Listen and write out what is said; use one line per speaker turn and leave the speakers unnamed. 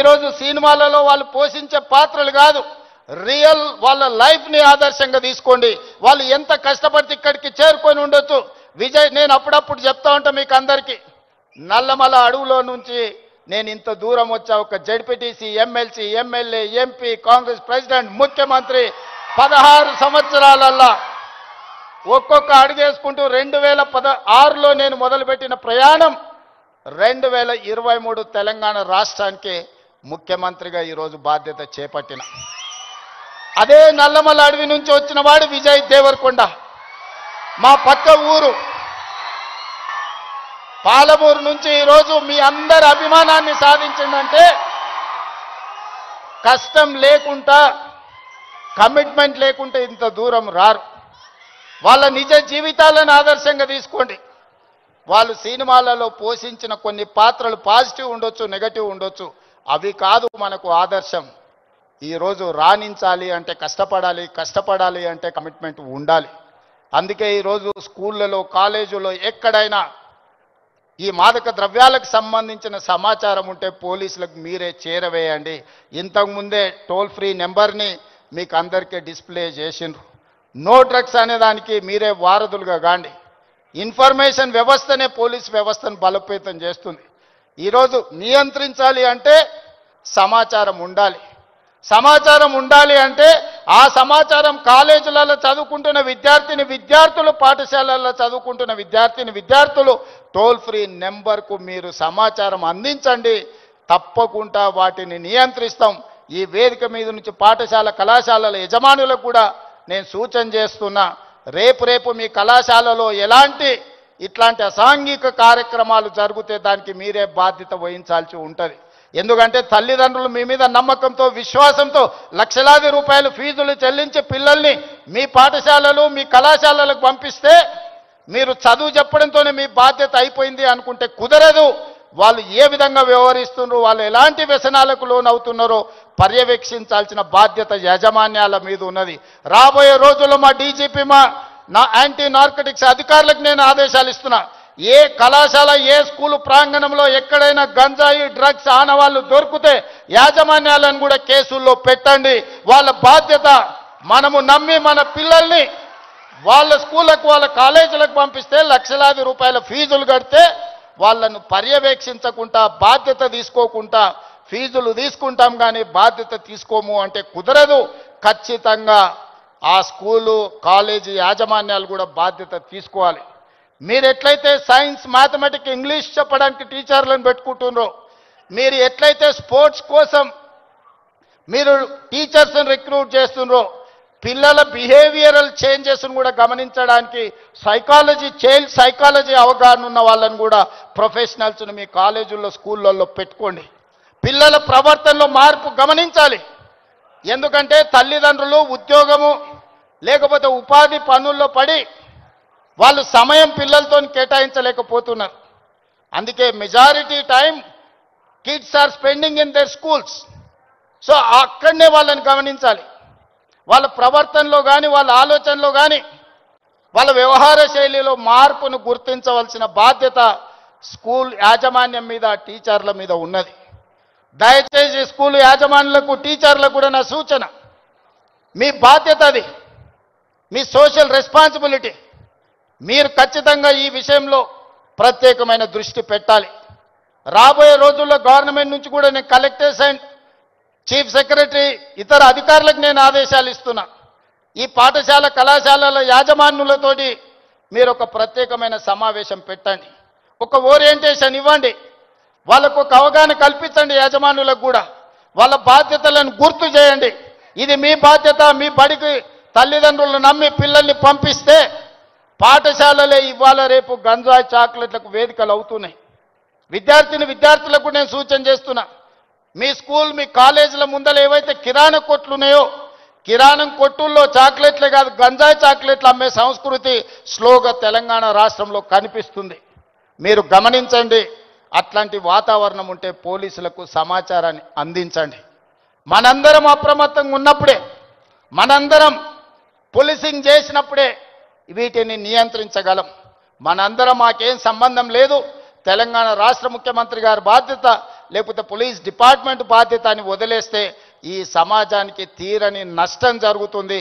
ఈరోజు సినిమాలలో వాళ్ళు పోషించే పాత్రలు కాదు, రియల్ వాళ్ళ లైఫ్ని ఆదర్శంగా తీసుకోండి. వాళ్ళు ఎంత కష్టపడితే ఇక్కడికి చేరుకొని ఉండొచ్చు. విజయ్, నేను అప్పుడప్పుడు చెప్తా ఉంటా మీకు అందరికీ, నల్లమల అడవులో నుంచి నేను ఇంత దూరం వచ్చా. ఒక ZPTC, MLC, MLA, MP, Congress president, ముఖ్యమంత్రి 16 సంవత్సరాలల్లా ఒక్కొక్క అడుగేసుకుంటూ 2016లో నేను మొదలుపెట్టిన ప్రయాణం 2023 తెలంగాణ రాష్ట్రానికి ముఖ్యమంత్రిగా ఈరోజు బాధ్యత చేపట్టిన. అదే నల్లమల అడవి నుంచి వచ్చిన వాడు విజయ్ దేవరకొండ. మా పక్క ఊరు పాలమూరు నుంచి ఈరోజు మీ అందరి అభిమానాన్ని సాధించిందంటే కష్టం లేకుండా, కమిట్మెంట్ లేకుంటే ఇంత దూరం రారు. వాళ్ళ నిజ జీవితాలను ఆదర్శంగా తీసుకోండి. వాళ్ళు సినిమాలలో పోషించిన కొన్ని పాత్రలు పాజిటివ్ ఉండొచ్చు, నెగటివ్ ఉండొచ్చు, అవి కాదు మనకు ఆదర్శం. ఈరోజు రాణించాలి అంటే కష్టపడాలి, కష్టపడాలి అంటే కమిట్మెంట్ ఉండాలి. అందుకే ఈరోజు స్కూళ్ళలో, కాలేజీలో ఎక్కడైనా ఈ మాదక ద్రవ్యాలకు సంబంధించిన సమాచారం ఉంటే పోలీసులకు మీరే చేరవేయండి. ఇంతకుముందే టోల్ ఫ్రీ నెంబర్ని మీకు అందరికీ డిస్ప్లే చేసిండ్రు. నో డ్రగ్స్ అనే దానికి మీరే వారధులుగా కాండి. ఇన్ఫర్మేషన్ వ్యవస్థనే పోలీస్ వ్యవస్థను బలోపేతం చేస్తుంది. ఈరోజు నియంత్రించాలి అంటే సమాచారం ఉండాలి. సమాచారం ఉండాలి అంటే ఆ సమాచారం కాలేజీలలో చదువుకుంటున్న విద్యార్థులు, పాఠశాలల్లో చదువుకుంటున్న విద్యార్థులు టోల్ ఫ్రీ నెంబర్కు మీరు సమాచారం అందించండి. తప్పకుండా వాటిని నియంత్రిస్తాం. ఈ వేదిక మీద నుంచి పాఠశాల, కళాశాలల యజమానులకు కూడా నేను సూచన చేస్తున్నా, రేపు మీ కళాశాలలో ఇట్లాంటి అసాంఘిక కార్యక్రమాలు జరిగితే దానికి మీరే బాధ్యత వహించాల్సి ఉంటుంది. ఎందుకంటే తల్లిదండ్రులు మీ మీద నమ్మకంతో, విశ్వాసంతో లక్షలాది రూపాయలు ఫీజులు చెల్లించి పిల్లల్ని మీ పాఠశాలలు, మీ కళాశాలలకు పంపిస్తే మీరు చదువు చెప్పడంతోనే మీ బాధ్యత అయిపోయింది అనుకుంటే కుదరదు. వాళ్ళు ఏ విధంగా వ్యవహరిస్తున్నారు, వాళ్ళు ఎలాంటి వ్యసనాలకు లోనవుతున్నారో పర్యవేక్షించాల్సిన బాధ్యత యాజమాన్యాల మీద ఉన్నది. రాబోయే రోజుల్లో మా డీజీపీ, నా యాంటీ నార్కటిక్స్ అధికారులకు నేను ఆదేశాలు ఇస్తున్నా. ఏ కళాశాల, ఏ స్కూలు ప్రాంగణంలో ఎక్కడైనా గంజాయి, డ్రగ్స్ ఆనవాళ్ళు దొరికితే యాజమాన్యాలను కూడా కేసుల్లో పెట్టండి. వాళ్ళ బాధ్యత. మనము నమ్మి మన పిల్లల్ని వాళ్ళ స్కూళ్ళకు, వాళ్ళ కాలేజీలకు పంపిస్తే లక్షలాది రూపాయల ఫీజులు కడితే వాళ్ళను పర్యవేక్షించకుండా, బాధ్యత తీసుకోకుండా ఫీజులు తీసుకుంటాం కానీ బాధ్యత తీసుకోము అంటే కుదరదు. ఖచ్చితంగా ఆ స్కూలు, కాలేజీ యాజమాన్యాలు కూడా బాధ్యత తీసుకోవాలి. మీరు ఎట్లయితే సైన్స్, మ్యాథమెటిక్స్, ఇంగ్లీష్ చెప్పడానికి టీచర్లను పెట్టుకుంటున్నారో, మీరు ఎట్లయితే స్పోర్ట్స్ కోసం మీరు టీచర్స్ని రిక్రూట్ చేస్తున్నారో, పిల్లల బిహేవియరల్ చేంజెస్ను కూడా గమనించడానికి చైల్డ్ సైకాలజీ అవగాహన ఉన్న వాళ్ళని కూడా ప్రొఫెషనల్స్ని మీ కాలేజీల్లో, స్కూళ్ళల్లో పెట్టుకోండి. పిల్లల ప్రవర్తనలో మార్పు గమనించాలి. ఎందుకంటే తల్లిదండ్రులు ఉద్యోగము లేకపోతే ఉపాధి పనుల్లో పడి వాళ్ళు సమయం పిల్లలతో కేటాయించలేకపోతున్నారు. అందుకే majority time kids are spending in their schools. So అక్కడనే వాళ్ళని గమనించాలి. వాళ్ళ ప్రవర్తనలో కానీ, వాళ్ళ ఆలోచనలో కానీ, వాళ్ళ వ్యవహార శైలిలో మార్పును గుర్తించవలసిన బాధ్యత స్కూల్ యాజమాన్యం మీద, టీచర్ల మీద ఉన్నది. దయచేసి స్కూల్ యాజమాన్యులకు, టీచర్లకు కూడా నా సూచన, మీ బాధ్యత అది, మీ సోషల్ రెస్పాన్సిబిలిటీ. మీరు ఖచ్చితంగా ఈ విషయంలో ప్రత్యేకమైన దృష్టి పెట్టాలి. రాబోయే రోజుల్లో గవర్నమెంట్ నుంచి కూడా నేను కలెక్టర్స్ అండ్ చీఫ్ సెక్రటరీ, ఇతర అధికారులకు నేను ఆదేశాలు ఇస్తున్నా. ఈ పాఠశాల, కళాశాలల యాజమాన్యులతోటి మీరు ఒక ప్రత్యేకమైన సమావేశం పెట్టండి, ఒక ఓరియంటేషన్ ఇవ్వండి, వాళ్ళకు ఒక అవగాహన కల్పించండి. యాజమాన్యులకు కూడా వాళ్ళ బాధ్యతలను గుర్తు చేయండి. ఇది మీ బాధ్యత. మీ బడికి తల్లిదండ్రులు నమ్మి పిల్లల్ని పంపిస్తే పాఠశాలలే ఇవాళ రేపు గంజాయి, చాక్లెట్లకు వేదికలు అవుతున్నాయి. విద్యార్థులకు నేను సూచన చేస్తున్నా, మీ స్కూల్, మీ కాలేజీల ముందర ఏవైతే కిరాణా కొట్లు ఉన్నాయో, కిరాణం కొట్టుల్లో చాక్లెట్లే కాదు, గంజాయి చాక్లెట్లు అమ్మే సంస్కృతి స్లోగా తెలంగాణ రాష్ట్రంలో కనిపిస్తుంది. మీరు గమనించండి. అట్లాంటి వాతావరణం ఉంటే పోలీసులకు సమాచారాన్ని అందించండి. మనందరం అప్రమత్తంగా ఉన్నప్పుడే, మనందరం పోలీసింగ్ చేసినప్పుడే వీటిని నియంత్రించగలం. మనందరం మాకేం సంబంధం లేదు, తెలంగాణ రాష్ట్ర ముఖ్యమంత్రి గారి బాధ్యత, లేకపోతే పోలీస్ డిపార్ట్మెంట్ బాధ్యత అని వదిలేస్తే ఈ సమాజానికి తీరని నష్టం జరుగుతుంది.